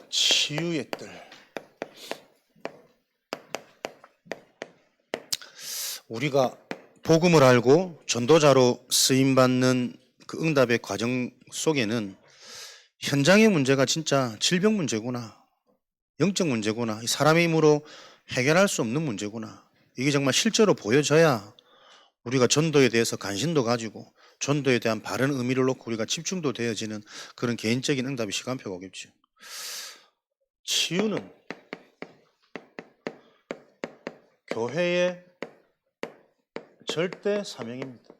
치유의 뜰. 우리가 복음을 알고 전도자로 쓰임받는 그 응답의 과정 속에는 현장의 문제가 진짜 질병 문제구나, 영적 문제구나, 사람의 힘으로 해결할 수 없는 문제구나, 이게 정말 실제로 보여져야 우리가 전도에 대해서 관심도 가지고 전도에 대한 바른 의미를 놓고 우리가 집중도 되어지는 그런 개인적인 응답의 시간표가 오겠죠. 치유는 교회의 절대 사명입니다.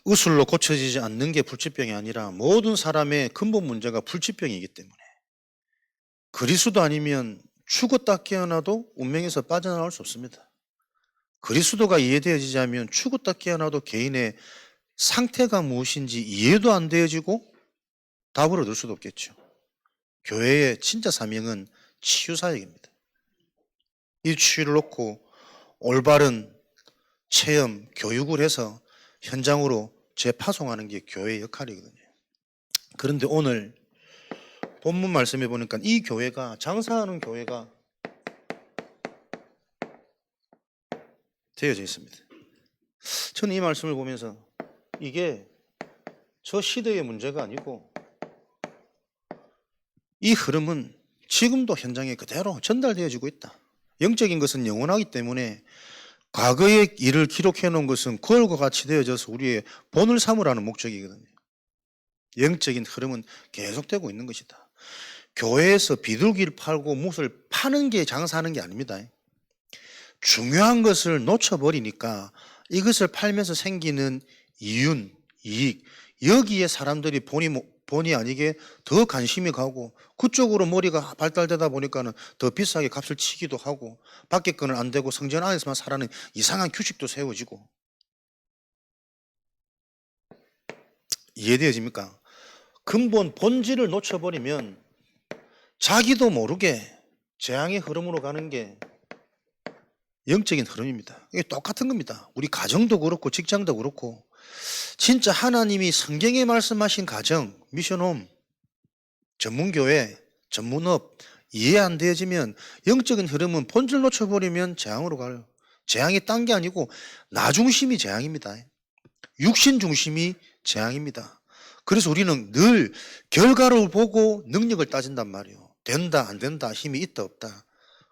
의술로 고쳐지지 않는 게 불치병이 아니라 모든 사람의 근본 문제가 불치병이기 때문에 그리스도 아니면 죽었다 깨어나도 운명에서 빠져나올 수 없습니다. 그리스도가 이해되어지지 않으면 죽었다 깨어나도 개인의 상태가 무엇인지 이해도 안 되어지고 답을 얻을 수도 없겠죠. 교회의 진짜 사명은 치유사역입니다. 이 치유를 놓고 올바른 체험, 교육을 해서 현장으로 재파송하는 게 교회의 역할이거든요. 그런데 오늘 본문 말씀해 보니까 이 교회가, 장사하는 교회가 되어져 있습니다. 저는 이 말씀을 보면서 이게 저 시대의 문제가 아니고 이 흐름은 지금도 현장에 그대로 전달되어지고 있다. 영적인 것은 영원하기 때문에 과거의 일을 기록해 놓은 것은 그걸과 같이 되어져서 우리의 본을 삼으라는 목적이거든요. 영적인 흐름은 계속되고 있는 것이다. 교회에서 비둘기를 팔고 못을 파는 게 장사하는 게 아닙니다. 중요한 것을 놓쳐버리니까 이것을 팔면서 생기는 이윤, 이익, 여기에 사람들이 본의 아니게 더 관심이 가고 그쪽으로 머리가 발달되다 보니까는 더 비싸게 값을 치기도 하고 밖에 거는 안 되고 성전 안에서만 살아는 이상한 규칙도 세워지고. 이해되어집니까? 근본 본질을 놓쳐버리면 자기도 모르게 재앙의 흐름으로 가는 게 영적인 흐름입니다. 이게 똑같은 겁니다. 우리 가정도 그렇고 직장도 그렇고 진짜 하나님이 성경에 말씀하신 가정, 미션홈, 전문교회, 전문업 이해 안 되어지면 영적인 흐름은 본질 놓쳐버리면 재앙으로 가요. 재앙이 딴 게 아니고 나 중심이 재앙입니다. 육신 중심이 재앙입니다. 그래서 우리는 늘 결과를 보고 능력을 따진단 말이에요. 된다 안 된다, 힘이 있다 없다.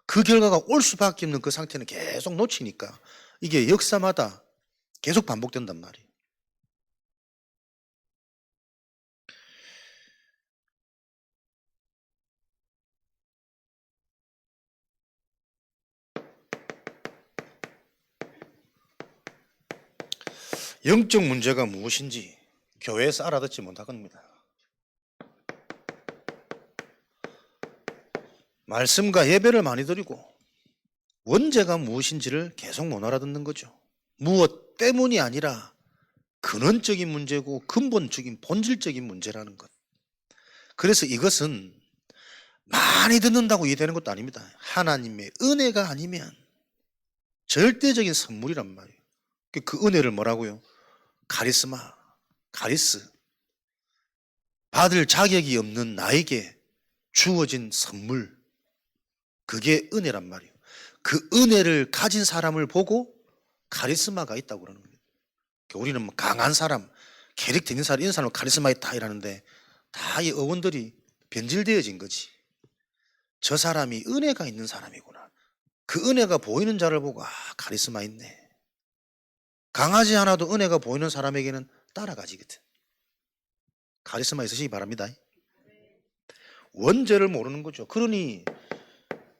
그 결과가 올 수밖에 없는 그 상태는 계속 놓치니까 이게 역사마다 계속 반복된단 말이에요. 영적 문제가 무엇인지 교회에서 알아듣지 못한 겁니다. 말씀과 예배를 많이 드리고 원죄가 무엇인지를 계속 못 알아듣는 거죠. 무엇 때문이 아니라 근원적인 문제고 근본적인 본질적인 문제라는 것. 그래서 이것은 많이 듣는다고 이해되는 것도 아닙니다. 하나님의 은혜가 아니면 절대적인 선물이란 말이에요. 그 은혜를 뭐라고요? 카리스마, 카리스. 받을 자격이 없는 나에게 주어진 선물. 그게 은혜란 말이에요. 그 은혜를 가진 사람을 보고 카리스마가 있다고 그러는 거예요. 우리는 뭐 강한 사람, 캐릭터 있는 사람, 이런 사람은 카리스마 있다 이러는데 다 이 어원들이 변질되어진 거지. 저 사람이 은혜가 있는 사람이구나. 그 은혜가 보이는 자를 보고 카리스마 있네. 강하지 않아도 은혜가 보이는 사람에게는 따라가지거든. 카리스마 있으시기 바랍니다. 원죄를 모르는 거죠. 그러니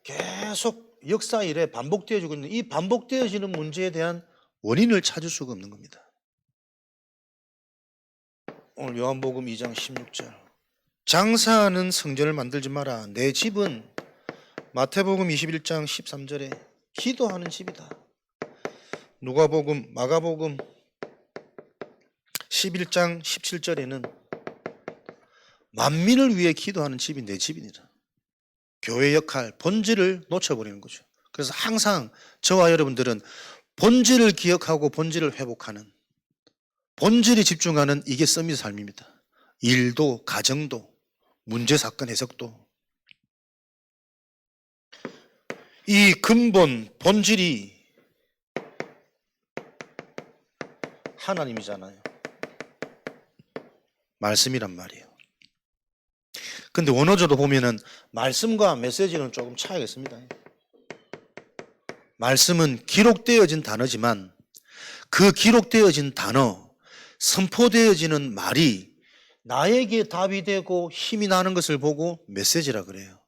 계속 역사 일에 반복되어지고 있는 이 반복되어지는 문제에 대한 원인을 찾을 수가 없는 겁니다. 오늘 요한복음 2장 16절. 장사하는 성전을 만들지 마라. 내 집은 마태복음 21장 13절에 기도하는 집이다. 누가복음, 마가복음 11장 17절에는 만민을 위해 기도하는 집이 내 집이니라. 교회 역할, 본질을 놓쳐버리는 거죠. 그래서 항상 저와 여러분들은 본질을 기억하고 본질을 회복하는, 본질에 집중하는 이게 서밋 삶입니다. 일도, 가정도, 문제, 사건, 해석도. 이 근본, 본질이 하나님이잖아요. 말씀이란 말이에요. 근데 원어조도 보면은 말씀과 메시지는 조금 차이가 있습니다. 말씀은 기록되어진 단어지만 그 기록되어진 단어, 선포되어지는 말이 나에게 답이 되고 힘이 나는 것을 보고 메시지라 그래요.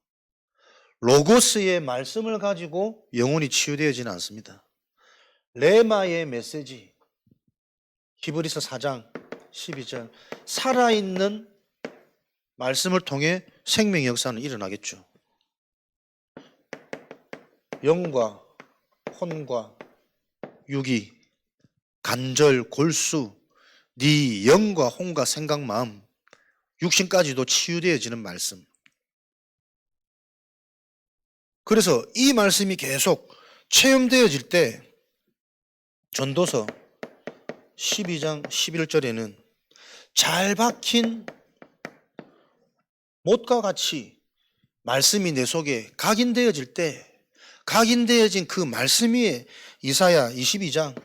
로고스의 말씀을 가지고 영혼이 치유되어지는 않습니다. 레마의 메시지, 히브리서 4장 12절, 살아있는 말씀을 통해 생명의 역사는 일어나겠죠. 영과 혼과 육이, 간절, 골수, 네 영과 혼과 생각, 마음, 육신까지도 치유되어지는 말씀. 그래서 이 말씀이 계속 체험되어질 때 전도서 12장 11절에는 잘 박힌 못과 같이 말씀이 내 속에 각인되어질 때 각인되어진 그 말씀 위에 이사야 22장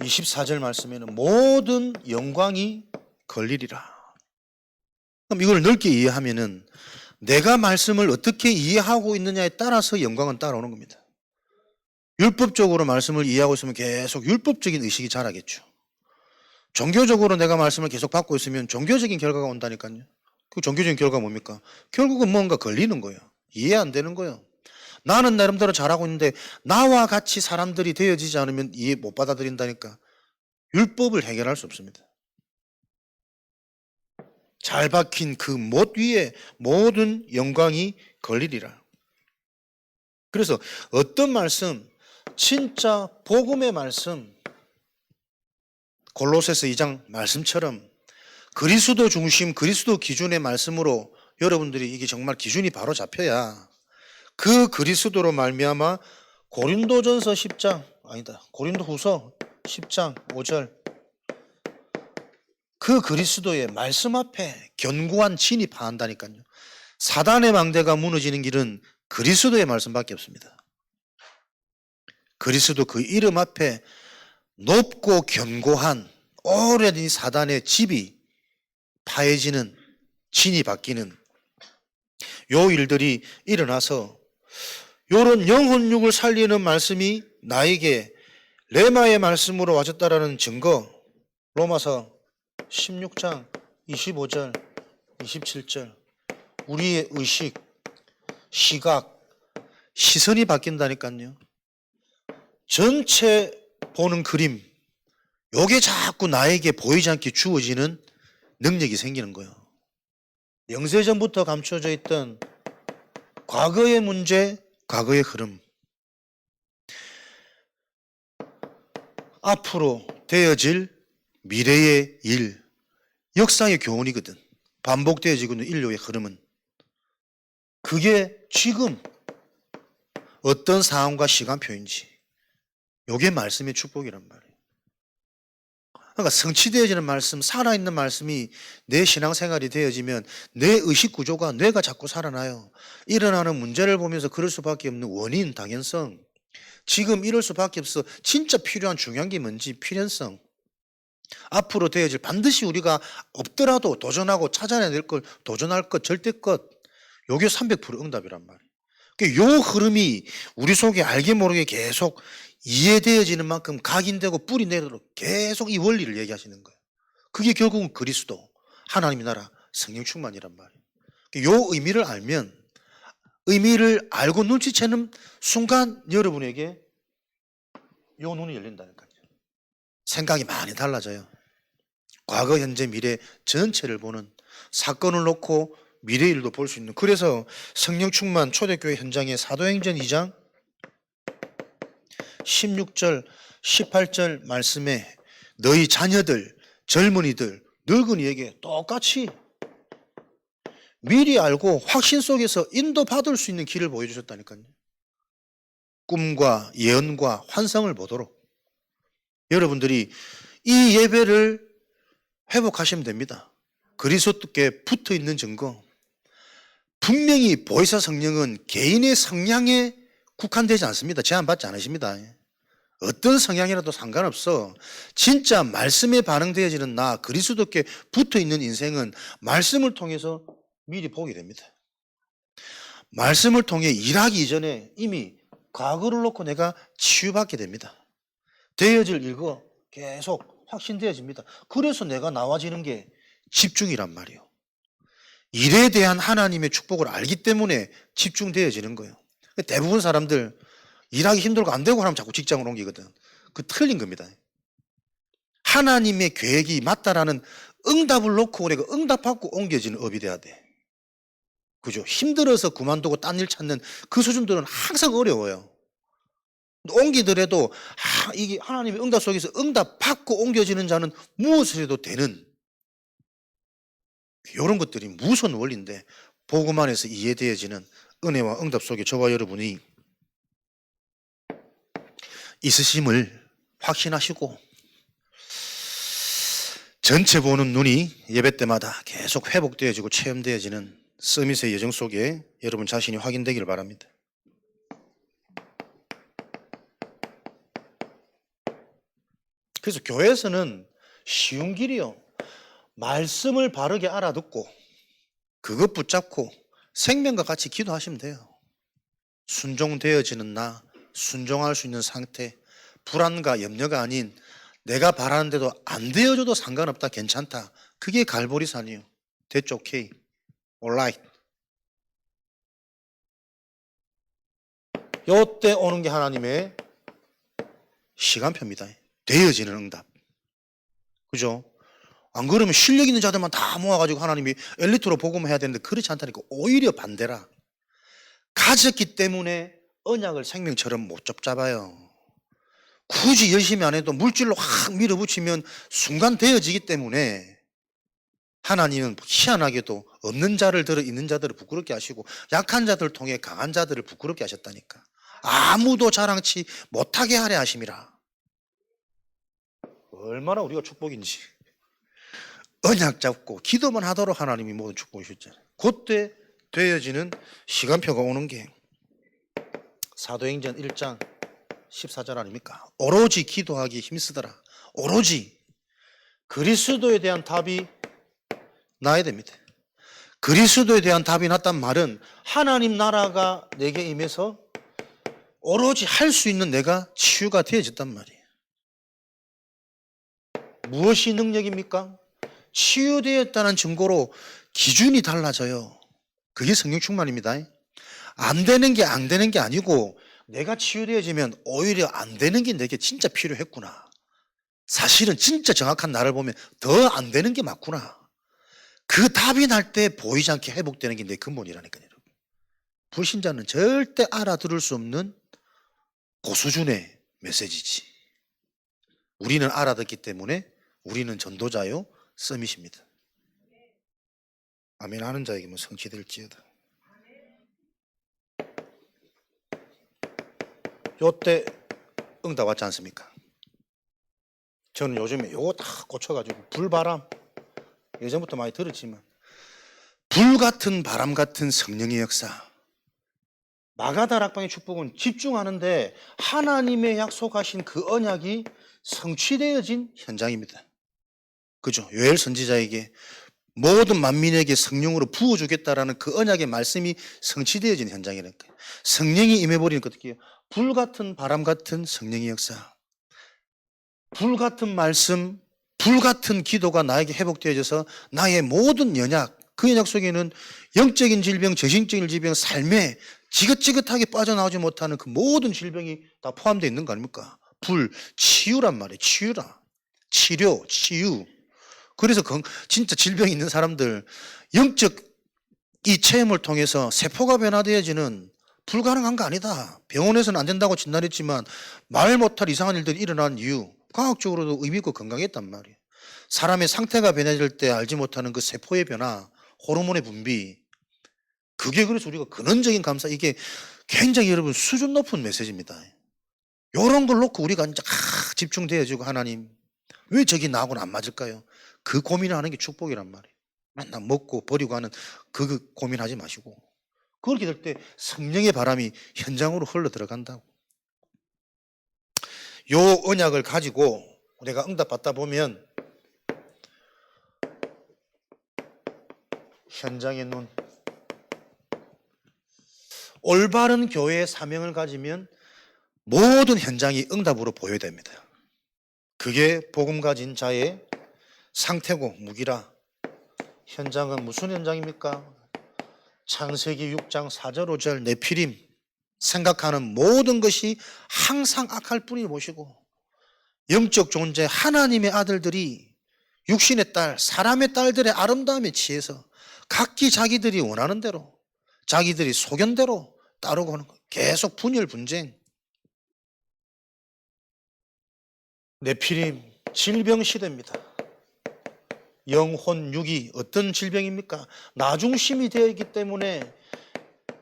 24절 말씀에는 모든 영광이 걸리리라. 그럼 이걸 넓게 이해하면은 내가 말씀을 어떻게 이해하고 있느냐에 따라서 영광은 따라오는 겁니다. 율법적으로 말씀을 이해하고 있으면 계속 율법적인 의식이 자라겠죠. 종교적으로 내가 말씀을 계속 받고 있으면 종교적인 결과가 온다니까요. 그 종교적인 결과가 뭡니까? 결국은 뭔가 걸리는 거예요. 이해 안 되는 거예요. 나는 나름대로 잘하고 있는데 나와 같이 사람들이 되어지지 않으면 이해 못 받아들인다니까. 율법을 해결할 수 없습니다. 잘 박힌 그 못 위에 모든 영광이 걸리리라. 그래서 어떤 말씀, 진짜 복음의 말씀, 골로새서 2장 말씀처럼 그리스도 중심, 그리스도 기준의 말씀으로 여러분들이 이게 정말 기준이 바로 잡혀야 그 그리스도로 말미암아 고린도전서 10장, 아니다, 고린도후서 10장 5절 그 그리스도의 말씀 앞에 견고한 진입한다니까요. 사단의 망대가 무너지는 길은 그리스도의 말씀밖에 없습니다. 그리스도 그 이름 앞에 높고 견고한 오래된 사단의 집이 파해지는, 진이 바뀌는 요 일들이 일어나서 요런 영혼육을 살리는 말씀이 나에게 레마의 말씀으로 와졌다라는 증거, 로마서 16장 25절 27절 우리의 의식, 시각, 시선이 바뀐다니까요. 전체 보는 그림, 요게 자꾸 나에게 보이지 않게 주어지는 능력이 생기는 거예요. 영세전부터 감춰져 있던 과거의 문제, 과거의 흐름, 앞으로 되어질 미래의 일, 역사의 교훈이거든. 반복되어지고 있는 인류의 흐름은. 그게 지금 어떤 상황과 시간표인지, 요게 말씀의 축복이란 말이에요. 그러니까 성취되어지는 말씀, 살아있는 말씀이 내 신앙생활이 되어지면 내 의식구조가, 뇌가 자꾸 살아나요. 일어나는 문제를 보면서 그럴 수밖에 없는 원인, 당연성, 지금 이럴 수밖에 없어 진짜 필요한 중요한 게 뭔지 필연성, 앞으로 되어질 반드시 우리가 없더라도 도전하고 찾아내야 될 것, 도전할 것, 절대 것, 요게 300% 응답이란 말이에요. 그러니까 요 흐름이 우리 속에 알게 모르게 계속 이해되어지는 만큼 각인되고 뿌리 내도록 계속 이 원리를 얘기하시는 거예요. 그게 결국은 그리스도, 하나님의 나라, 성령 충만이란 말이에요. 그러니까 요 의미를 알면, 의미를 알고 눈치채는 순간 여러분에게 요 눈이 열린다니까요. 생각이 많이 달라져요. 과거, 현재, 미래 전체를 보는, 사건을 놓고 미래 일도 볼 수 있는. 그래서 성령 충만 초대교회 현장의 사도행전 2장 16절 18절 말씀에 너희 자녀들, 젊은이들, 늙은이에게 똑같이 미리 알고 확신 속에서 인도받을 수 있는 길을 보여주셨다니까요. 꿈과 예언과 환상을 보도록. 여러분들이 이 예배를 회복하시면 됩니다. 그리스도께 붙어 있는 증거. 분명히 보혜사 성령은 개인의 성향에 국한되지 않습니다. 제한받지 않으십니다. 어떤 성향이라도 상관없어. 진짜 말씀에 반응되어지는 나, 그리스도께 붙어 있는 인생은 말씀을 통해서 미리 보게 됩니다. 말씀을 통해 일하기 이전에 이미 과거를 놓고 내가 치유받게 됩니다. 되어질 일과 계속 확신되어집니다. 그래서 내가 나와지는 게 집중이란 말이에요. 일에 대한 하나님의 축복을 알기 때문에 집중되어지는 거예요. 대부분 사람들 일하기 힘들고 안 되고 하면 자꾸 직장을 옮기거든. 그 틀린 겁니다. 하나님의 계획이 맞다라는 응답을 놓고 우리가 응답받고 옮겨지는 업이 돼야 돼. 그죠? 힘들어서 그만두고 딴 일 찾는 그 수준들은 항상 어려워요. 옮기더라도 이게 하나님의 응답 속에서 응답받고 옮겨지는 자는 무엇을 해도 되는 이런 것들이 무서운 원리인데 복음 안에서 이해되어지는 은혜와 응답 속에 저와 여러분이 있으심을 확신하시고 전체 보는 눈이 예배 때마다 계속 회복되어지고 체험되어지는 서밋의 여정 속에 여러분 자신이 확인되기를 바랍니다. 그래서 교회에서는 쉬운 길이요. 말씀을 바르게 알아듣고 그것 붙잡고 생명과 같이 기도하시면 돼요. 순종되어지는 나, 순종할 수 있는 상태, 불안과 염려가 아닌 내가 바라는데도 안 되어줘도 상관없다, 괜찮다. 그게 갈보리산이에요. That's okay. Alright. 요때 오는 게 하나님의 시간표입니다. 되어지는 응답. 그죠? 안 그러면 실력 있는 자들만 다 모아가지고 하나님이 엘리트로 복음해야 되는데 그렇지 않다니까. 오히려 반대라. 가졌기 때문에 언약을 생명처럼 못 잡아요. 굳이 열심히 안 해도 물질로 확 밀어붙이면 순간 되어지기 때문에 하나님은 희한하게도 없는 자를 들어 있는 자들을 부끄럽게 하시고 약한 자들을 통해 강한 자들을 부끄럽게 하셨다니까. 아무도 자랑치 못하게 하려 하심이라. 얼마나 우리가 축복인지. 언약 잡고 기도만 하도록 하나님이 모든 축복을 주셨잖아요. 그때 되어지는 시간표가 오는 게 사도행전 1장 14절 아닙니까? 오로지 기도하기 힘쓰더라. 오로지 그리스도에 대한 답이 나야 됩니다. 그리스도에 대한 답이 났단 말은 하나님 나라가 내게 임해서 오로지 할 수 있는 내가 치유가 되어졌단 말이에요. 무엇이 능력입니까? 치유되었다는 증거로 기준이 달라져요. 그게 성령 충만입니다. 안 되는 게 안 되는 게 아니고 내가 치유되어지면 오히려 안 되는 게 내게 진짜 필요했구나. 사실은 진짜 정확한 나를 보면 더 안 되는 게 맞구나. 그 답이 날 때 보이지 않게 회복되는 게 내 근본이라니까요. 여러분. 불신자는 절대 알아들을 수 없는 고수준의 메시지지. 우리는 알아듣기 때문에 우리는 전도자요 서밋입니다. 아멘 하는 자에게만 성취될지어다. 요때 응답 왔지 않습니까? 저는 요즘에 요거 다 꽂혀가지고 불바람 예전부터 많이 들었지만 불 같은 바람 같은 성령의 역사. 마가다락방의 축복은 집중하는데 하나님의 약속하신 그 언약이 성취되어진 현장입니다. 그죠? 요엘 선지자에게 모든 만민에게 성령으로 부어주겠다라는 그 언약의 말씀이 성취되어진 현장이랄까요. 성령이 임해버리는 것 어떻게 해요? 불 같은 바람 같은 성령의 역사. 불 같은 말씀, 불 같은 기도가 나에게 회복되어져서 나의 모든 연약, 그 연약 속에는 영적인 질병, 정신적인 질병, 삶에 지긋지긋하게 빠져나오지 못하는 그 모든 질병이 다 포함되어 있는 거 아닙니까? 불, 치유란 말이에요. 치유라. 치료, 치유. 그래서 진짜 질병이 있는 사람들 영적 이 체험을 통해서 세포가 변화되어지는 불가능한 거 아니다. 병원에서는 안 된다고 진단했지만 말 못할 이상한 일들이 일어난 이유 과학적으로도 의미 있고 건강했단 말이에요. 사람의 상태가 변해질 때 알지 못하는 그 세포의 변화, 호르몬의 분비, 그게 그래서 우리가 근원적인 감사, 이게 굉장히 여러분 수준 높은 메시지입니다. 이런 걸 놓고 우리가 이제 집중되어지고 하나님 왜 저기 나하고는 안 맞을까요? 그 고민을 하는 게 축복이란 말이에요. 맨날 먹고 버리고 하는 그 고민하지 마시고 그렇게 될 때 성령의 바람이 현장으로 흘러 들어간다고. 요 언약을 가지고 내가 응답받다 보면 현장의 눈, 올바른 교회의 사명을 가지면 모든 현장이 응답으로 보여야 됩니다. 그게 복음 가진 자의 상태고 무기라. 현장은 무슨 현장입니까? 창세기 6장 4절 5절 네피림 생각하는 모든 것이 항상 악할 뿐이 보시고 영적 존재 하나님의 아들들이 육신의 딸, 사람의 딸들의 아름다움에 취해서 각기 자기들이 원하는 대로 자기들이 소견대로 따르고 하는 거예요. 계속 분열 분쟁. 네피림 질병 시대입니다. 영혼 육이 어떤 질병입니까? 나중심이 되어 있기 때문에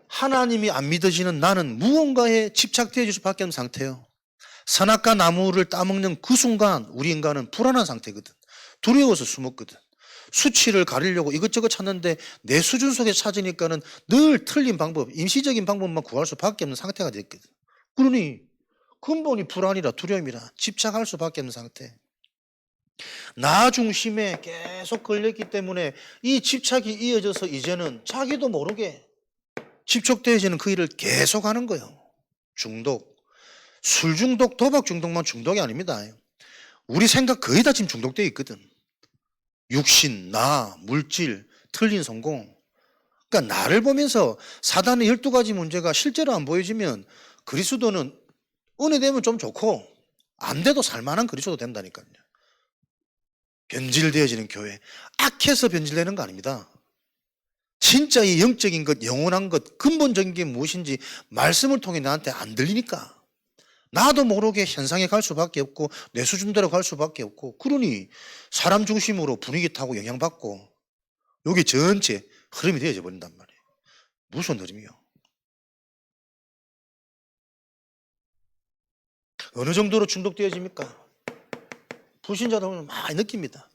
하나님이 안 믿어지는 나는 무언가에 집착되어질 수밖에 없는 상태예요. 선악과 나무를 따먹는 그 순간 우리 인간은 불안한 상태거든. 두려워서 숨었거든. 수치를 가리려고 이것저것 찾는데 내 수준 속에 찾으니까는 늘 틀린 방법, 임시적인 방법만 구할 수밖에 없는 상태가 됐거든. 그러니 근본이 불안이라 두려움이라 집착할 수밖에 없는 상태. 나 중심에 계속 걸렸기 때문에 이 집착이 이어져서 이제는 자기도 모르게 집착되어지는 그 일을 계속하는 거예요. 중독. 술 중독, 도박 중독만 중독이 아닙니다. 우리 생각 거의 다 지금 중독되어 있거든. 육신, 나, 물질, 틀린 성공. 그러니까 나를 보면서 사단의 12가지 문제가 실제로 안 보여지면 그리스도는 은혜되면 좀 좋고 안 돼도 살만한 그리스도 된다니까요. 변질되어지는 교회. 악해서 변질되는 거 아닙니다. 진짜 이 영적인 것, 영원한 것, 근본적인 게 무엇인지 말씀을 통해 나한테 안 들리니까 나도 모르게 현상에 갈 수밖에 없고 내 수준대로 갈 수밖에 없고 그러니 사람 중심으로 분위기 타고 영향받고 여기 전체 흐름이 되어져 버린단 말이에요. 무슨 흐름이요? 어느 정도로 중독되어집니까? 불신자들은 많이 느낍니다.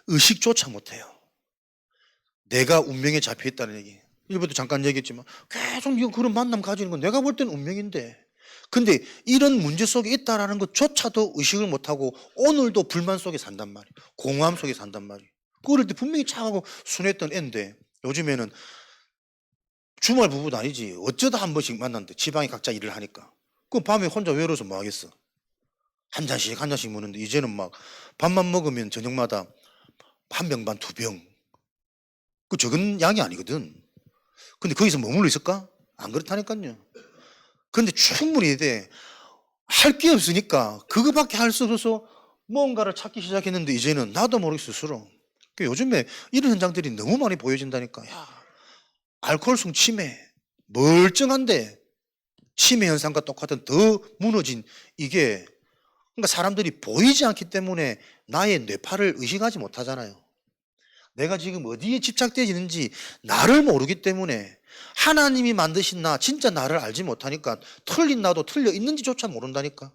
의식조차 못해요. 내가 운명에 잡혀있다는 얘기. 일부도 잠깐 얘기했지만 계속 이거 그런 만남 가지는 건 내가 볼 때는 운명인데 근데 이런 문제 속에 있다는 것조차도 의식을 못하고 오늘도 불만 속에 산단 말이에요. 공허함 속에 산단 말이에요. 그럴 때 분명히 착하고 순했던 애인데 요즘에는 주말 부부도 아니지 어쩌다 한 번씩 만났는데 지방에 각자 일을 하니까 그 밤에 혼자 외로워서 뭐 하겠어. 한 잔씩 먹는데 이제는 막 밥만 먹으면 저녁마다 한 병 반 두 병. 그 적은 양이 아니거든. 근데 거기서 머물러 있을까? 안 그렇다니까요. 근데 충분히 할 게 없으니까 그거밖에 할 수 없어서 뭔가를 찾기 시작했는데 이제는 나도 모르게 스스로. 요즘에 이런 현장들이 너무 많이 보여진다니까. 야, 알코올성 치매, 멀쩡한데 치매 현상과 똑같은 더 무너진 이게 그러니까 사람들이 보이지 않기 때문에 나의 뇌파를 의식하지 못하잖아요. 내가 지금 어디에 집착되어지는지 나를 모르기 때문에 하나님이 만드신 나 진짜 나를 알지 못하니까 틀린 나도 틀려 있는지조차 모른다니까.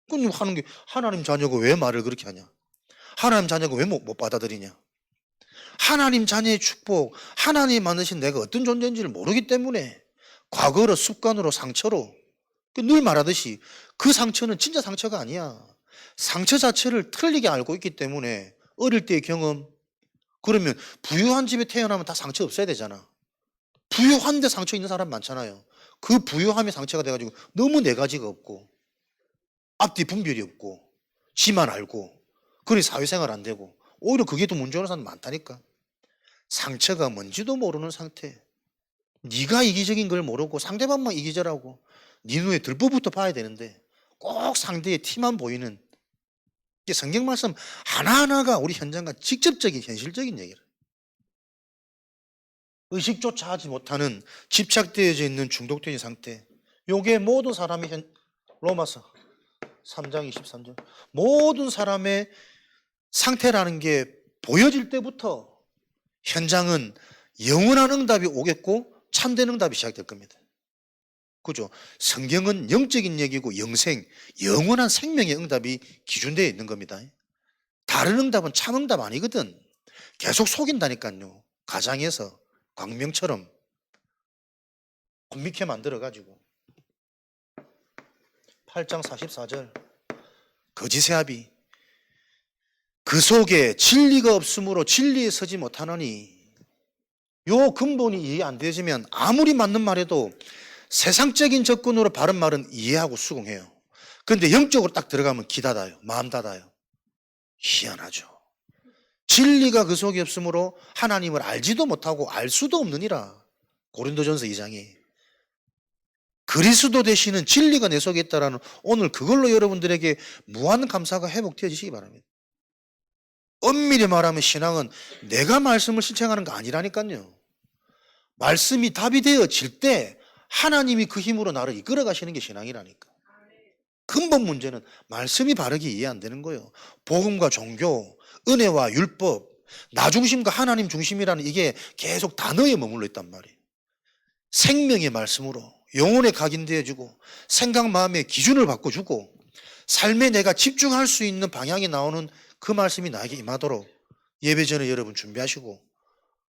그럼 하는 게 하나님 자녀가 왜 말을 그렇게 하냐? 하나님 자녀가 왜 못 받아들이냐? 하나님 자녀의 축복, 하나님이 만드신 내가 어떤 존재인지를 모르기 때문에 과거로 습관으로 상처로 늘 말하듯이 그 상처는 진짜 상처가 아니야. 상처 자체를 틀리게 알고 있기 때문에 어릴 때의 경험 그러면 부유한 집에 태어나면 다 상처 없어야 되잖아. 부유한데 상처 있는 사람 많잖아요. 그 부유함이 상처가 돼가지고 너무 네 가지가 없고 앞뒤 분별이 없고 지만 알고 그러니 사회생활 안 되고 오히려 그게 더 문제가 사람 많다니까. 상처가 뭔지도 모르는 상태. 네가 이기적인 걸 모르고 상대방만 이기적하고 네 눈에 들보부터 봐야 되는데 꼭 상대의 티만 보이는 이게 성경 말씀 하나하나가 우리 현장과 직접적인 현실적인 얘기를 의식조차 하지 못하는 집착되어져 있는 중독된 상태. 요게 모든 사람이 로마서 3장 23절 모든 사람의 상태라는 게 보여질 때부터 현장은 영원한 응답이 오겠고 참된 응답이 시작될 겁니다. 그죠? 성경은 영적인 얘기고 영생, 영원한 생명의 응답이 기준되어 있는 겁니다. 다른 응답은 참 응답 아니거든. 계속 속인다니까요. 가장에서 광명처럼 못 믿게 만들어가지고. 8장 44절 거짓의 합이 그 속에 진리가 없으므로 진리에 서지 못하노니. 요 근본이 이해 안 되지면 아무리 맞는 말해도 세상적인 접근으로 바른 말은 이해하고 수긍해요. 그런데 영적으로 딱 들어가면 기 닫아요. 마음 닫아요. 희한하죠. 진리가 그 속에 없으므로 하나님을 알지도 못하고 알 수도 없느니라. 고린도전서 2장에 그리스도 되시는 진리가 내 속에 있다라는 오늘 그걸로 여러분들에게 무한 감사가 회복되어지시기 바랍니다. 엄밀히 말하면 신앙은 내가 말씀을 실천하는 거 아니라니까요. 말씀이 답이 되어질 때 하나님이 그 힘으로 나를 이끌어 가시는 게 신앙이라니까. 근본 문제는 말씀이 바르게 이해 안 되는 거예요. 복음과 종교, 은혜와 율법, 나 중심과 하나님 중심이라는 이게 계속 단어에 머물러 있단 말이에요. 생명의 말씀으로 영혼에 각인되어지고 생각 마음의 기준을 바꿔주고 삶에 내가 집중할 수 있는 방향이 나오는 그 말씀이 나에게 임하도록 예배 전에 여러분 준비하시고,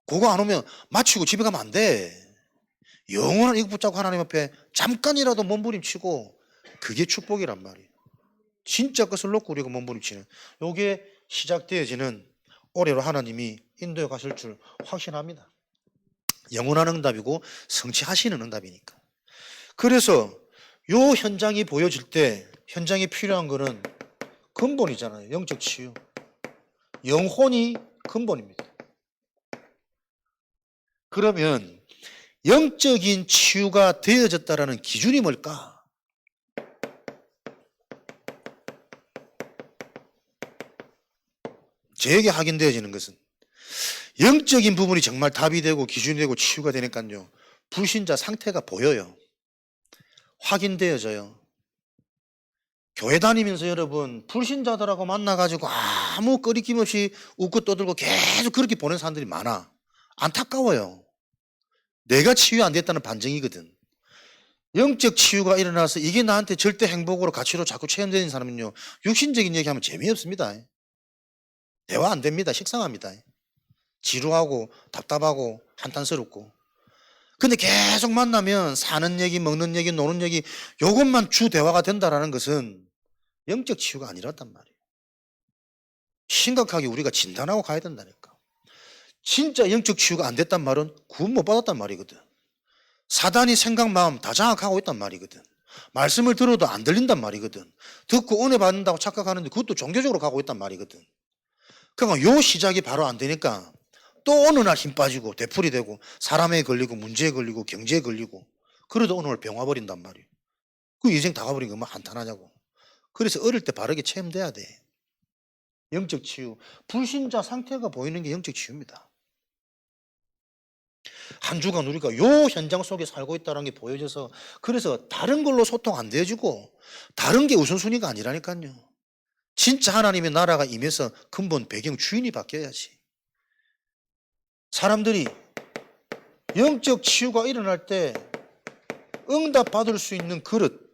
그거 안 오면 마치고 집에 가면 안 돼. 영원한 이거 붙잡고 하나님 앞에 잠깐이라도 몸부림치고, 그게 축복이란 말이에요. 진짜 것을 놓고 우리가 몸부림치는 요게 시작되어지는 올해로 하나님이 인도해 가실 줄 확신합니다. 영원한 응답이고 성취하시는 응답이니까. 그래서 요 현장이 보여질 때 현장에 필요한 거는 근본이잖아요. 영적 치유. 영혼이 근본입니다. 그러면 영적인 치유가 되어졌다라는 기준이 뭘까? 저에게 확인되어지는 것은 영적인 부분이 정말 답이 되고 기준이 되고 치유가 되니까요. 불신자 상태가 보여요. 확인되어져요. 교회 다니면서 여러분 불신자들하고 만나가지고 아무 꺼리낌 없이 웃고 떠들고 계속 그렇게 보낸 사람들이 많아. 안타까워요. 내가 치유 안 됐다는 반증이거든. 영적 치유가 일어나서 이게 나한테 절대 행복으로 가치로 자꾸 체험되는 사람은요, 육신적인 얘기하면 재미없습니다. 대화 안 됩니다. 식상합니다. 지루하고 답답하고 한탄스럽고. 근데 계속 만나면 사는 얘기, 먹는 얘기, 노는 얘기, 요것만 주 대화가 된다는 것은 영적 치유가 아니랐단 말이에요. 심각하게 우리가 진단하고 가야 된다니까. 진짜 영적 치유가 안 됐단 말은 구원 못 받았단 말이거든. 사단이 생각, 마음 다 장악하고 있단 말이거든. 말씀을 들어도 안 들린단 말이거든. 듣고 은혜 받는다고 착각하는데 그것도 종교적으로 가고 있단 말이거든. 그러니까 요 시작이 바로 안 되니까 또 어느 날 힘 빠지고 되풀이 되고 사람에 걸리고 문제에 걸리고 경제에 걸리고, 그래도 어느 날 병 와버린단 말이에요. 그 인생 다 가버린 거면 한탄하냐고. 그래서 어릴 때 바르게 체험돼야 돼. 영적 치유. 불신자 상태가 보이는 게 영적 치유입니다. 한 주간 우리가 요 현장 속에 살고 있다는 게 보여져서, 그래서 다른 걸로 소통 안 되어지고 다른 게 우선순위가 아니라니까요. 진짜 하나님의 나라가 임해서 근본 배경 주인이 바뀌어야지. 사람들이 영적 치유가 일어날 때 응답 받을 수 있는 그릇,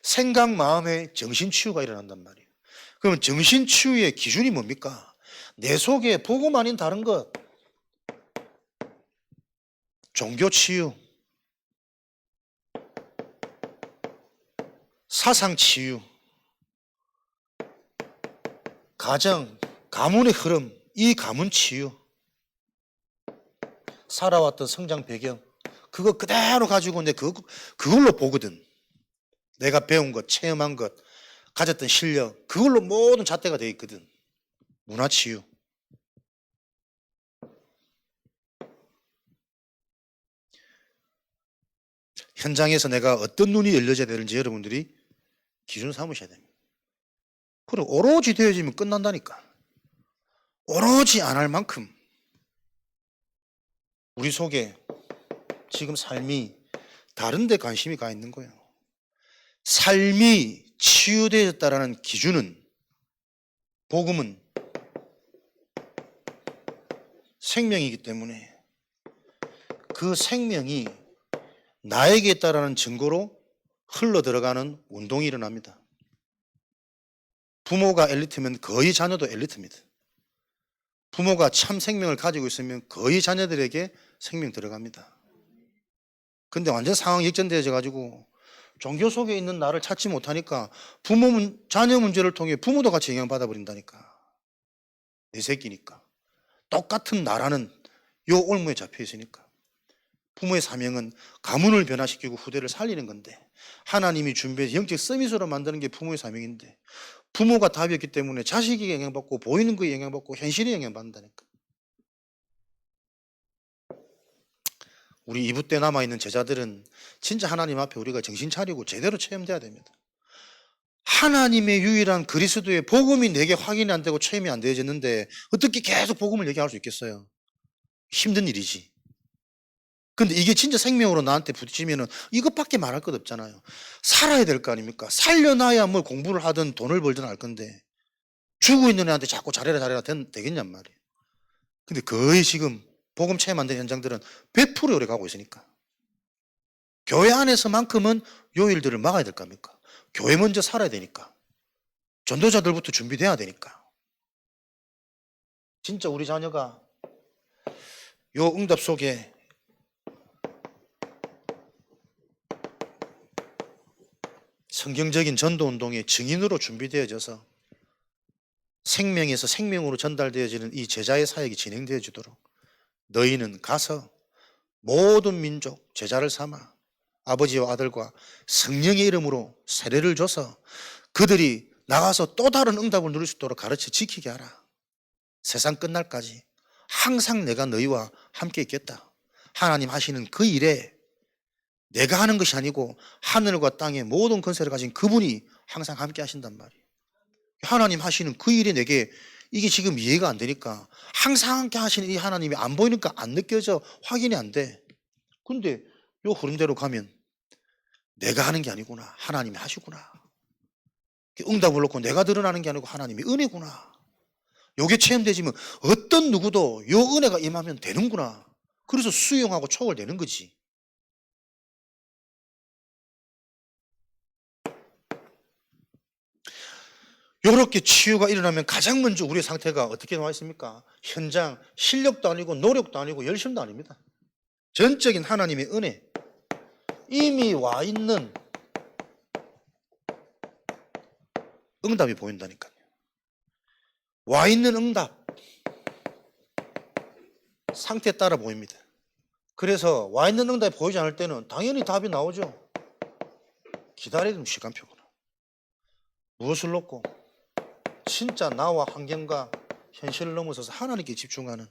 생각 마음의 정신 치유가 일어난단 말이에요. 그러면 정신 치유의 기준이 뭡니까? 내 속에 복음 아닌 다른 것, 종교 치유, 사상 치유, 가정, 가문의 흐름, 이 가문 치유, 살아왔던 성장 배경, 그거 그대로 가지고 내 그걸로 보거든. 내가 배운 것, 체험한 것, 가졌던 실력, 그걸로 모든 잣대가 되어 있거든. 문화 치유. 현장에서 내가 어떤 눈이 열려져야 되는지 여러분들이 기준 삼으셔야 됩니다. 그리고 오로지 되어지면 끝난다니까. 오로지 안 할 만큼 우리 속에 지금 삶이 다른 데 관심이 가 있는 거예요. 삶이 치유되었다라는 기준은, 복음은 생명이기 때문에 그 생명이 나에게 있다라는 증거로 흘러 들어가는 운동이 일어납니다. 부모가 엘리트면 거의 자녀도 엘리트입니다. 부모가 참 생명을 가지고 있으면 거의 자녀들에게 생명 들어갑니다. 근데 완전 상황이 역전되어져 가지고 종교 속에 있는 나를 찾지 못하니까 자녀 문제를 통해 부모도 같이 영향받아 버린다니까. 내 새끼니까. 똑같은 나라는 요 올무에 잡혀 있으니까. 부모의 사명은 가문을 변화시키고 후대를 살리는 건데 하나님이 준비해서 영적 서밋으로 만드는 게 부모의 사명인데 부모가 답이 없기 때문에 자식이 영향받고 보이는 거에 영향받고 현실에 영향받는다니까. 우리 2부 때 남아있는 제자들은 진짜 하나님 앞에 우리가 정신 차리고 제대로 체험돼야 됩니다. 하나님의 유일한 그리스도의 복음이 내게 확인이 안 되고 체험이 안 되어졌는데 어떻게 계속 복음을 얘기할 수 있겠어요? 힘든 일이지. 근데 이게 진짜 생명으로 나한테 부딪히면은 이것밖에 말할 것 없잖아요. 살아야 될 거 아닙니까? 살려놔야 뭘 공부를 하든 돈을 벌든 할 건데 죽어 있는 애한테 자꾸 잘해라 되겠냔 말이에요. 근데 거의 지금 복음 체험 안 된 현장들은 100% 오래 가고 있으니까. 교회 안에서만큼은 요 일들을 막아야 될 거 아닙니까? 교회 먼저 살아야 되니까. 전도자들부터 준비돼야 되니까. 진짜 우리 자녀가 요 응답 속에 성경적인 전도운동의 증인으로 준비되어져서 생명에서 생명으로 전달되어지는 이 제자의 사역이 진행되어지도록 너희는 가서 모든 민족 제자를 삼아 아버지와 아들과 성령의 이름으로 세례를 줘서 그들이 나가서 또 다른 응답을 누릴 수 있도록 가르쳐 지키게 하라. 세상 끝날까지 항상 내가 너희와 함께 있겠다. 하나님 하시는 그 일에 내가 하는 것이 아니고 하늘과 땅의 모든 권세를 가진 그분이 항상 함께 하신단 말이에요. 하나님 하시는 그 일에 내게 이게 지금 이해가 안 되니까 항상 함께 하시는 이 하나님이 안 보이니까 안 느껴져, 확인이 안 돼. 근데 요 흐름대로 가면 내가 하는 게 아니구나, 하나님이 하시구나. 응답을 놓고 내가 드러나는 게 아니고 하나님이 은혜구나. 요게 체험되지면 어떤 누구도 요 은혜가 임하면 되는구나. 그래서 수용하고 초월되는 거지. 이렇게 치유가 일어나면 가장 먼저 우리의 상태가 어떻게 나와 있습니까? 현장 실력도 아니고 노력도 아니고 열심도 아닙니다. 전적인 하나님의 은혜, 이미 와 있는 응답이 보인다니까요. 와 있는 응답 상태에 따라 보입니다. 그래서 와 있는 응답이 보이지 않을 때는 당연히 답이 나오죠. 기다려야 되는 시간표구나. 무엇을 놓고 진짜 나와 환경과 현실을 넘어서서 하나님께 집중하는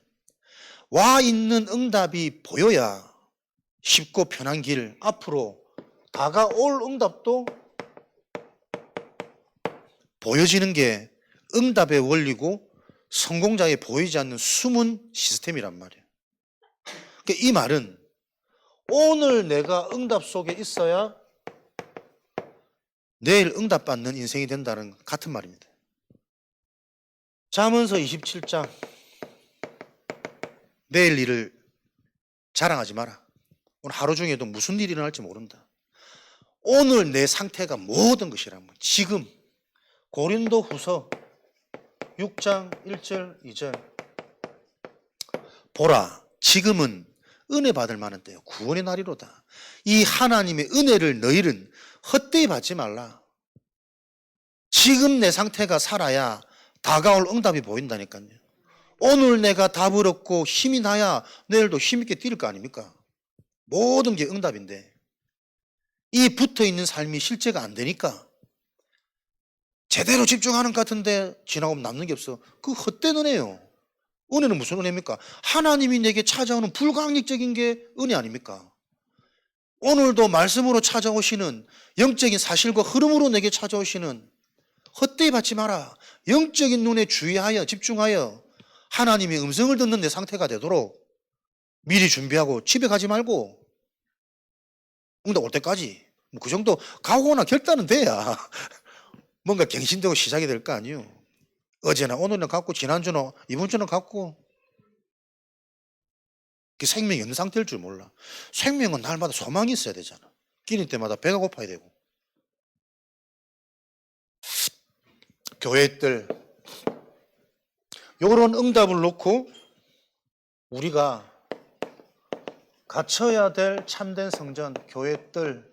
와 있는 응답이 보여야 쉽고 편한 길 앞으로 다가올 응답도 보여지는 게 응답의 원리고 성공자에 보이지 않는 숨은 시스템이란 말이에요. 그러니까 이 말은 오늘 내가 응답 속에 있어야 내일 응답받는 인생이 된다는 같은 말입니다. 잠언서 27장 내일 일을 자랑하지 마라. 오늘 하루 중에도 무슨 일이 일어날지 모른다. 오늘 내 상태가 모든 것이라면 지금 고린도후서 6장 1절 2절 보라 지금은 은혜 받을 만한 때요 구원의 날이로다. 이 하나님의 은혜를 너희는 헛되이 받지 말라. 지금 내 상태가 살아야 다가올 응답이 보인다니까요. 오늘 내가 답을 얻고 힘이 나야 내일도 힘있게 뛸 거 아닙니까? 모든 게 응답인데 이 붙어있는 삶이 실제가 안 되니까 제대로 집중하는 것 같은데 지나가면 남는 게 없어. 그 헛된 은혜요. 은혜는 무슨 은혜입니까? 하나님이 내게 찾아오는 불가항력적인 게 은혜 아닙니까? 오늘도 말씀으로 찾아오시는 영적인 사실과 흐름으로 내게 찾아오시는 헛되이 받지 마라. 영적인 눈에 주의하여 집중하여 하나님의 음성을 듣는 내 상태가 되도록 미리 준비하고 집에 가지 말고 응답 올 때까지 뭐 그 정도 각오나 결단은 돼야 뭔가 갱신되고 시작이 될 거 아니에요. 어제나 오늘은 갖고 지난주나 이번 주는 갖고 그 생명이 없는 상태일 줄 몰라. 생명은 날마다 소망이 있어야 되잖아. 끼니 때마다 배가 고파야 되고. 교회들 이런 응답을 놓고 우리가 갖춰야 될 참된 성전, 교회들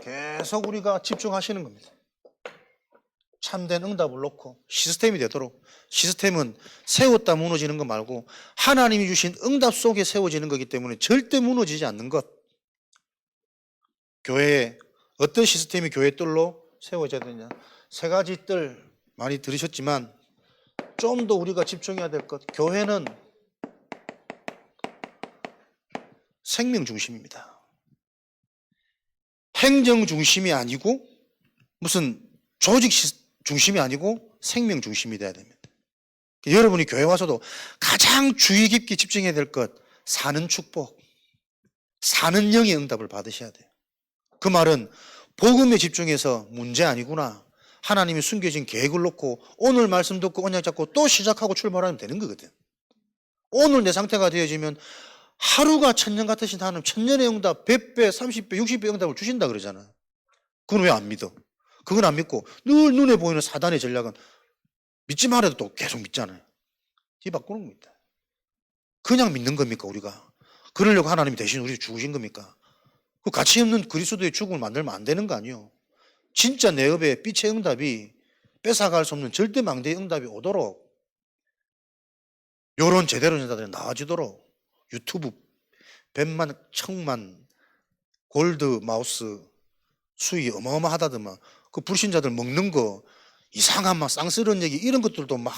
계속 우리가 집중하시는 겁니다. 참된 응답을 놓고 시스템이 되도록. 시스템은 세웠다 무너지는 것 말고 하나님이 주신 응답 속에 세워지는 거기 때문에 절대 무너지지 않는 것. 교회에 어떤 시스템이 교회 뜰로 세워져야 되냐. 세 가지 뜰 많이 들으셨지만 좀 더 우리가 집중해야 될 것. 교회는 생명 중심입니다. 행정 중심이 아니고 무슨 조직 중심이 아니고 생명 중심이 돼야 됩니다. 여러분이 교회 와서도 가장 주의 깊게 집중해야 될 것, 사는 축복, 사는 영의 응답을 받으셔야 돼요. 그 말은 복음에 집중해서 문제 아니구나, 하나님이 숨겨진 계획을 놓고 오늘 말씀 듣고 언약 잡고 또 시작하고 출발하면 되는 거거든. 오늘 내 상태가 되어지면 하루가 천년 같으신 하나님, 천년의 응답 100배, 30배, 60배 응답을 주신다 그러잖아. 그건 왜 안 믿어? 그건 안 믿고 늘 눈에 보이는 사단의 전략은 믿지 말아도 또 계속 믿잖아요. 뒤바꾸는 겁니다. 그냥 믿는 겁니까 우리가? 그러려고 하나님이 대신 우리 죽으신 겁니까? 그 가치 없는 그리스도의 죽음을 만들면 안 되는 거 아니에요. 진짜 내 업에 빛의 응답이, 뺏어갈 수 없는 절대 망대의 응답이 오도록 요런 제대로 된 자들이 나와지도록 유튜브 100만, 1000만 골드 마우스 수익이 어마어마하다더만 그 불신자들 먹는 거 이상한 막 쌍스러운 얘기 이런 것들도 막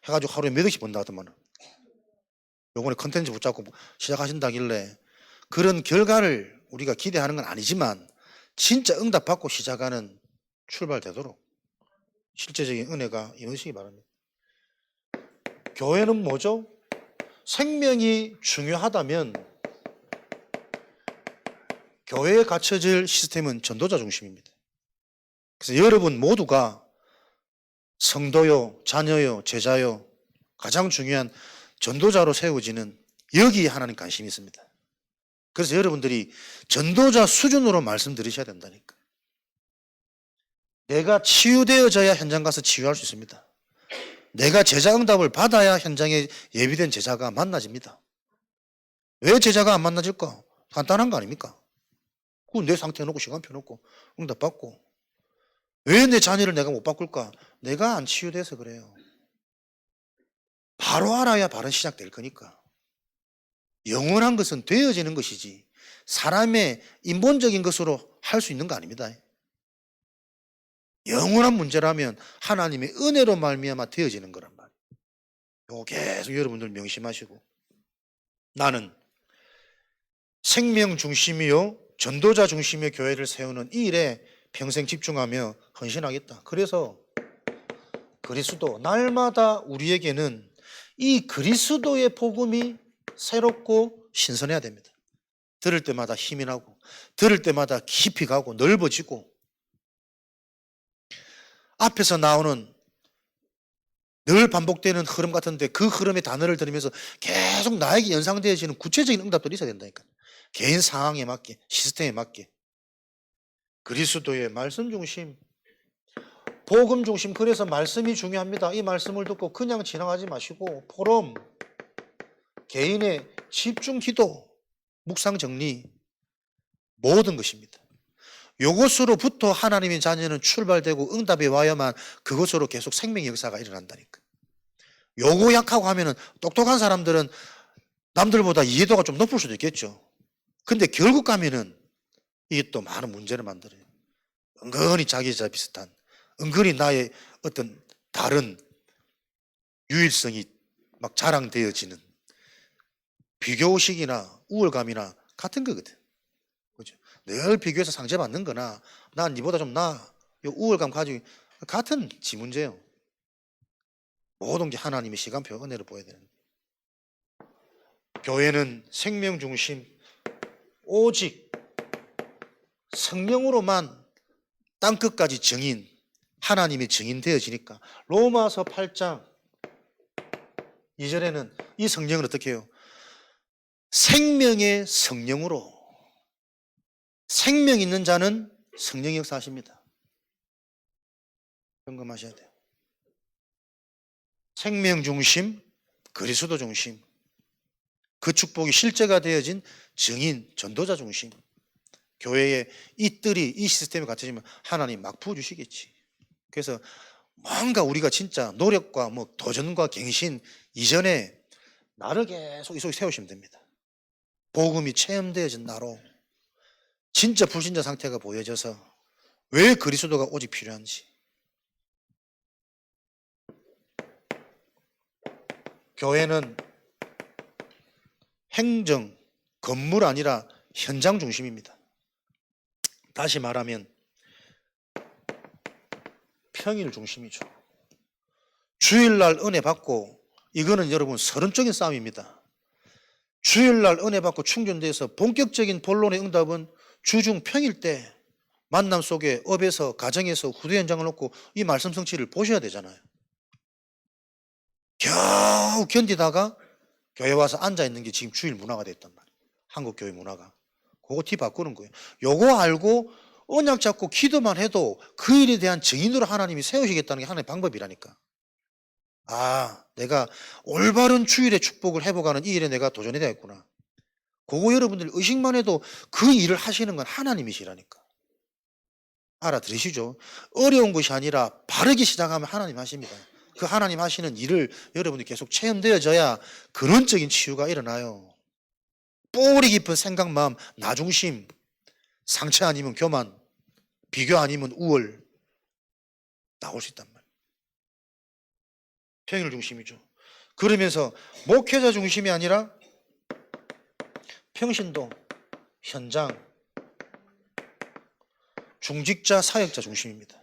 해가지고 하루에 몇 억씩 번다 하더만. 요번에 컨텐츠 붙잡고 시작하신다길래 그런 결과를 우리가 기대하는 건 아니지만 진짜 응답받고 시작하는 출발되도록 실제적인 은혜가 임하시기 바랍니다. 교회는 뭐죠? 생명이 중요하다면 교회에 갖춰질 시스템은 전도자 중심입니다. 그래서 여러분 모두가 성도요, 자녀요, 제자요, 가장 중요한 전도자로 세워지는 여기에 하나님 관심이 있습니다. 그래서 여러분들이 전도자 수준으로 말씀 들으셔야 된다니까. 내가 치유되어져야 현장 가서 치유할 수 있습니다. 내가 제자 응답을 받아야 현장에 예비된 제자가 만나집니다. 왜 제자가 안 만나질까? 간단한 거 아닙니까? 내 상태 놓고 시간 펴놓고 응답 받고. 왜 내 자녀를 내가 못 바꿀까? 내가 안 치유돼서 그래요. 바로 알아야 바로 시작될 거니까. 영원한 것은 되어지는 것이지 사람의 인본적인 것으로 할 수 있는 거 아닙니다. 영원한 문제라면 하나님의 은혜로 말미암아 되어지는 거란 말이에요. 이거 계속 여러분들 명심하시고, 나는 생명 중심이요 전도자 중심의 교회를 세우는 이 일에 평생 집중하며 헌신하겠다. 그래서 그리스도, 날마다 우리에게는 이 그리스도의 복음이 새롭고 신선해야 됩니다. 들을 때마다 힘이 나고, 들을 때마다 깊이 가고 넓어지고, 앞에서 나오는 늘 반복되는 흐름 같은데 그 흐름의 단어를 들으면서 계속 나에게 연상되어지는 구체적인 응답들이 있어야 된다니까. 개인 상황에 맞게, 시스템에 맞게. 그리스도의 말씀 중심, 복음 중심. 그래서 말씀이 중요합니다. 이 말씀을 듣고 그냥 지나가지 마시고 포럼, 개인의 집중 기도, 묵상 정리, 모든 것입니다. 이것으로부터 하나님의 자녀는 출발되고 응답이 와야만 그것으로 계속 생명의 역사가 일어난다니까. 요거 약하고 하면은 똑똑한 사람들은 남들보다 이해도가 좀 높을 수도 있겠죠. 근데 결국 가면은 이게 또 많은 문제를 만들어요. 은근히 자기 자 비슷한, 은근히 나의 어떤 다른 유일성이 막 자랑되어지는 비교의식이나 우월감이나 같은 거거든. 그죠? 늘 비교해서 상처받는 거나 난 니보다 좀 나아, 요 우월감 가지고 같은 지 문제예요. 모든 게 하나님의 시간표 은혜를 보여야 되는. 교회는 생명 중심, 오직 성령으로만 땅끝까지 증인, 하나님의 증인 되어지니까. 로마서 8장 2절에는 이 성령을 어떻게 해요? 생명의 성령으로, 생명 있는 자는 성령이 역사하십니다. 점검하셔야 돼요. 생명 중심, 그리스도 중심, 그 축복이 실제가 되어진 증인, 전도자 중심. 교회에 이 뜰이, 이 시스템이 갖춰지면 하나님 막 부어주시겠지. 그래서 뭔가 우리가 진짜 노력과 뭐 도전과 갱신 이전에 나를 계속 이 속에 세우시면 됩니다. 복음이 체험되어진 나로 진짜 불신자 상태가 보여져서 왜 그리스도가 오직 필요한지. 교회는 행정, 건물 아니라 현장 중심입니다. 다시 말하면 평일 중심이죠. 주일날 은혜 받고, 이거는 여러분 서론적인 싸움입니다. 주일날 은혜 받고 충전돼서 본격적인 본론의 응답은 주중 평일 때 만남 속에 업에서 가정에서 후대 현장을 놓고 이 말씀 성취를 보셔야 되잖아요. 겨우 견디다가 교회 와서 앉아있는 게 지금 주일 문화가 됐단 말이에요. 한국 교회 문화가. 그거 티 바꾸는 거예요. 요거 알고 언약 잡고 기도만 해도 그 일에 대한 증인으로 하나님이 세우시겠다는 게 하나님의 방법이라니까. 아, 내가 올바른 주일의 축복을 회복하는 이 일에 내가 도전해야 되겠구나. 그거 여러분들 의식만 해도 그 일을 하시는 건 하나님이시라니까. 알아들으시죠? 어려운 것이 아니라 바르게 시작하면 하나님 하십니다. 그 하나님 하시는 일을 여러분이 계속 체험되어져야 근원적인 치유가 일어나요. 뿌리 깊은 생각, 마음, 나 중심, 상처 아니면 교만, 비교 아니면 우월 나올 수 있단 말이에요. 평일 중심이죠. 그러면서 목회자 중심이 아니라 평신도, 현장, 중직자, 사역자 중심입니다.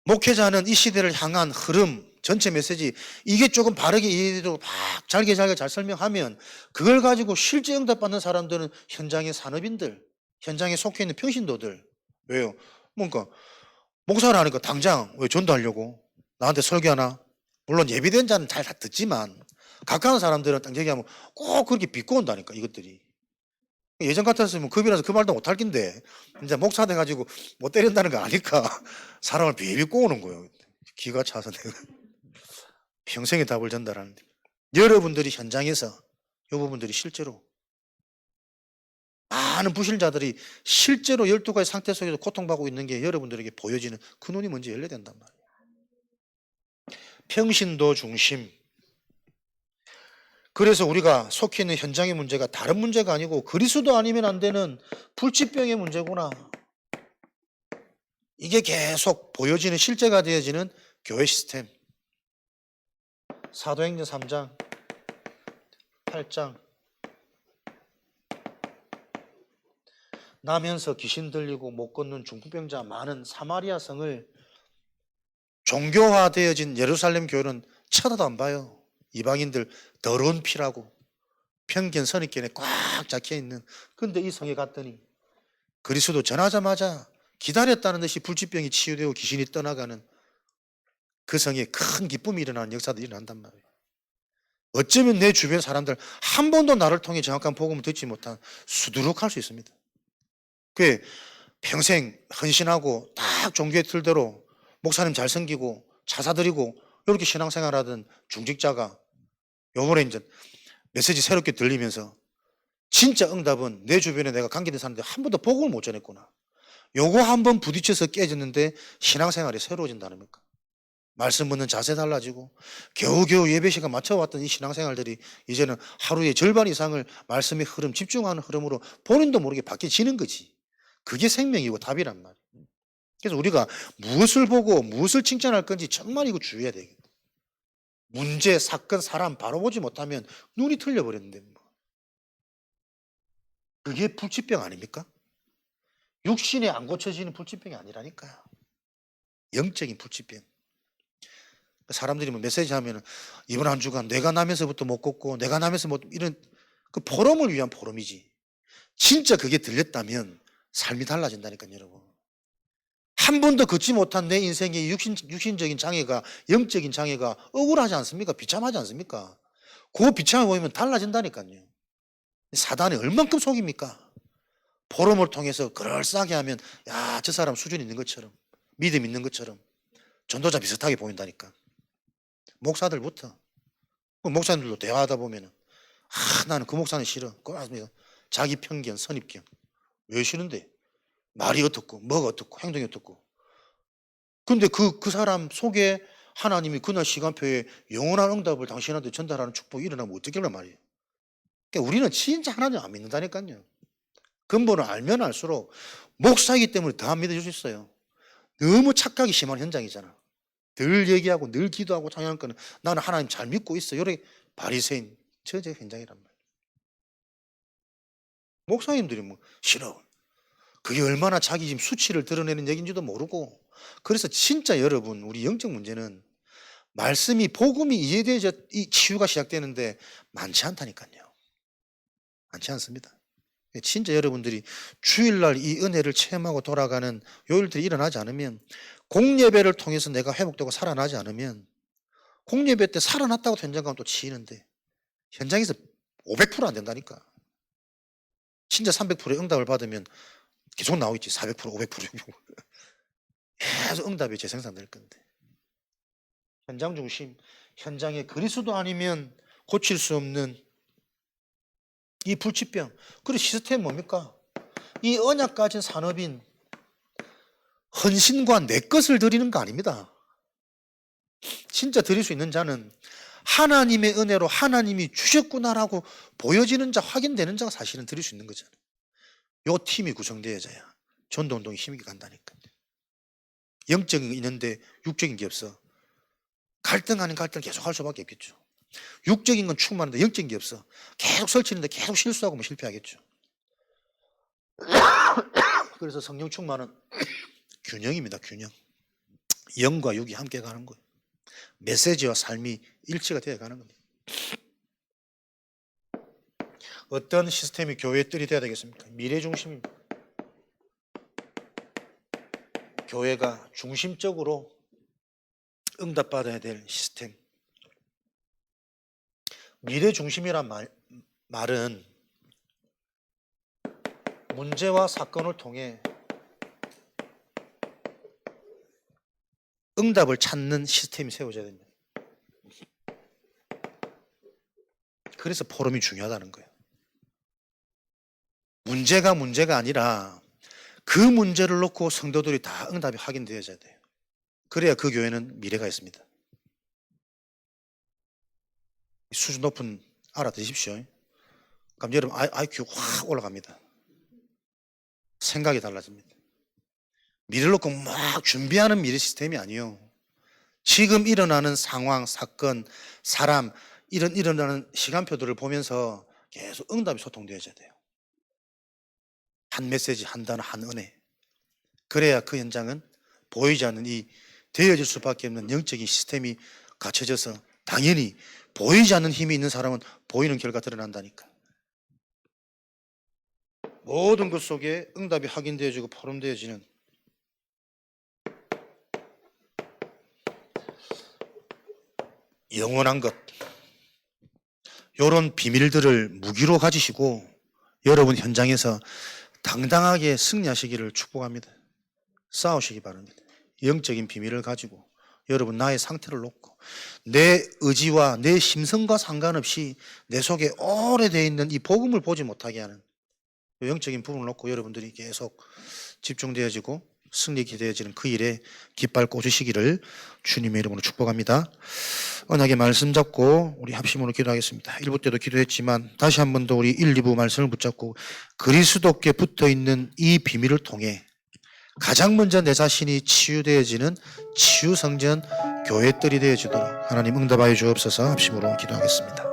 목회자는 이 시대를 향한 흐름, 전체 메시지, 이게 조금 바르게 이해되도록 막 잘게 잘 설명하면 그걸 가지고 실제 응답받는 사람들은 현장의 산업인들, 현장에 속해 있는 평신도들. 왜요? 뭔가 목사를 하니까 당장 왜 전도하려고? 나한테 설교하나? 물론 예비된 자는 잘 듣지만 가까운 사람들은 딱 얘기하면 꼭 그렇게 비꼬온다니까, 이것들이. 예전 같았으면 급이라서 그 말도 못할 낀데 이제 목사 돼가지고 못 때린다는 거 아니까 사람을 비비 꼬우는 거예요. 기가 차서 내가 평생의 답을 전달하는데, 여러분들이 현장에서 이 부분들이 실제로 많은 부실자들이 실제로 12가지 상태 속에서 고통받고 있는 게 여러분들에게 보여지는 그 눈이 먼저 열려야 된단 말이에요. 평신도 중심. 그래서 우리가 속해 있는 현장의 문제가 다른 문제가 아니고 그리스도 아니면 안 되는 불치병의 문제구나. 이게 계속 보여지는, 실제가 되어지는 교회 시스템. 사도행전 3장, 8장. 나면서 귀신 들리고 못 걷는 중풍병자 많은 사마리아 성을 종교화되어진 예루살렘 교회는 쳐다도 안 봐요. 이방인들 더러운 피라고 편견 선입견에 꽉 잡혀있는. 그런데 이 성에 갔더니 그리스도 전하자마자 기다렸다는 듯이 불치병이 치유되고 귀신이 떠나가는, 그 성에 큰 기쁨이 일어나는 역사도 일어난단 말이에요. 어쩌면 내 주변 사람들 한 번도 나를 통해 정확한 복음을 듣지 못한 수두룩할 수 있습니다. 그게 평생 헌신하고 딱 종교의 틀대로 목사님 잘 섬기고 차사드리고 이렇게 신앙생활하던 중직자가 요번에 이제 메시지 새롭게 들리면서 진짜 응답은 내 주변에 내가 관계된 사람들 한 번도 복음을 못 전했구나. 요거 한 번 부딪혀서 깨졌는데 신앙생활이 새로워진다는 겁니까? 말씀 듣는 자세 달라지고 겨우겨우 예배 시간 맞춰왔던 이 신앙생활들이 이제는 하루의 절반 이상을 말씀의 흐름, 집중하는 흐름으로 본인도 모르게 바뀌어지는 거지. 그게 생명이고 답이란 말이에요. 그래서 우리가 무엇을 보고 무엇을 칭찬할 건지 정말 이거 주의해야 되겠다. 문제, 사건, 사람 바로 보지 못하면 눈이 틀려버렸는데 뭐. 그게 불치병 아닙니까? 육신에 안 고쳐지는 불치병이 아니라니까요. 영적인 불치병. 사람들이 뭐 메시지 하면은 이번 한 주간 내가 나면서부터 못 걷고 내가 나면서 못, 이런 그 포럼을 위한 포럼이지. 진짜 그게 들렸다면 삶이 달라진다니까요, 여러분. 한 번도 걷지 못한 내 인생의 육신적인 장애가, 영적인 장애가 억울하지 않습니까? 비참하지 않습니까? 그 비참해 보이면 달라진다니까요. 사단이 얼만큼 속입니까? 포럼을 통해서 그럴싸하게 하면 야, 저 사람 수준 있는 것처럼, 믿음 있는 것처럼, 전도자 비슷하게 보인다니까. 목사들부터. 목사님들도 대화하다 보면은 나는 그 목사는 싫어. 자기 편견, 선입견. 왜 싫은데? 말이 어떻고, 뭐가 어떻고, 행동이 어떻고. 근데 그 사람 속에 하나님이 그날 시간표에 영원한 응답을 당신한테 전달하는 축복이 일어나면 어떻게 하란 말이에요. 그러니까 우리는 진짜 하나님 안 믿는다니까요. 근본을 알면 알수록 목사이기 때문에 더 안 믿어줄 수 있어요. 너무 착각이 심한 현장이잖아. 늘 얘기하고 늘 기도하고 찬양할 거는 나는 하나님 잘 믿고 있어. 요래 바리새인 저제 현장이란 말이에요. 목사님들이 뭐 싫어. 그게 얼마나 자기 지금 수치를 드러내는 얘기인지도 모르고. 그래서 진짜 여러분, 우리 영적 문제는 말씀이, 복음이 이해되어져 이 치유가 시작되는데 많지 않다니까요. 많지 않습니다. 진짜 여러분들이 주일날 이 은혜를 체험하고 돌아가는 요일들이 일어나지 않으면, 공예배를 통해서 내가 회복되고 살아나지 않으면, 공예배 때 살아났다고 현장 가면 또 치이는데 현장에서 500%안 된다니까. 진짜 300%의 응답을 받으면 계속 나오겠지. 400%, 500%. 계속 응답이 재생산될 건데. 현장 중심, 현장에 그리스도 아니면 고칠 수 없는 이 불치병. 그리고 시스템 뭡니까? 이 언약 가진 산업인 헌신과 내 것을 드리는 거 아닙니다. 진짜 드릴 수 있는 자는 하나님의 은혜로 하나님이 주셨구나라고 보여지는 자, 확인되는 자가 사실은 드릴 수 있는 거잖아요. 요 팀이 구성되어져야 전도운동이 힘있게 간다니까요. 영적인 게 있는데 육적인 게 없어. 갈등 아닌 갈등을 계속 할 수밖에 없겠죠. 육적인 건 충만한데 영적인 게 없어. 계속 설치는데 계속 실수하고 뭐 실패하겠죠. 그래서 성령 충만은 균형입니다. 균형. 영과 육이 함께 가는 거예요. 메시지와 삶이 일치가 되어 가는 겁니다. 어떤 시스템이 교회의 뜰이 되어야 되겠습니까? 미래 중심입니다. 교회가 중심적으로 응답받아야 될 시스템. 미래 중심이란 말은 문제와 사건을 통해 응답을 찾는 시스템이 세워져야 됩니다. 그래서 포럼이 중요하다는 거예요. 문제가 아니라 그 문제를 놓고 성도들이 다 응답이 확인되어져야 돼요. 그래야 그 교회는 미래가 있습니다. 수준 높은 알아두십시오. 그럼 여러분 IQ 확 올라갑니다. 생각이 달라집니다. 미래를 놓고 막 준비하는 미래 시스템이 아니요. 지금 일어나는 상황, 사건, 사람, 일어나는 시간표들을 보면서 계속 응답이 소통되어져야 돼요. 한 메시지, 한 단어, 한 은혜. 그래야 그 현장은 보이지 않는 이 되어질 수밖에 없는 영적인 시스템이 갖춰져서 당연히 보이지 않는 힘이 있는 사람은 보이는 결과 드러난다니까. 모든 것 속에 응답이 확인되어지고 포럼되어지는 영원한 것, 이런 비밀들을 무기로 가지시고 여러분 현장에서 당당하게 승리하시기를 축복합니다. 싸우시기 바랍니다. 영적인 비밀을 가지고 여러분 나의 상태를 놓고 내 의지와 내 심성과 상관없이 내 속에 오래되어 있는 이 복음을 보지 못하게 하는 영적인 부분을 놓고 여러분들이 계속 집중되어지고 승리케 되어지는 그 일에 깃발 꽂으시기를 주님의 이름으로 축복합니다. 언약의 말씀 잡고 우리 합심으로 기도하겠습니다. 1부 때도 기도했지만 다시 한 번 더 우리 1, 2부 말씀을 붙잡고 그리스도께 붙어있는 이 비밀을 통해 가장 먼저 내 자신이 치유되어지는 치유성전 교회들이 되어지도록 하나님 응답하여 주옵소서. 합심으로 기도하겠습니다.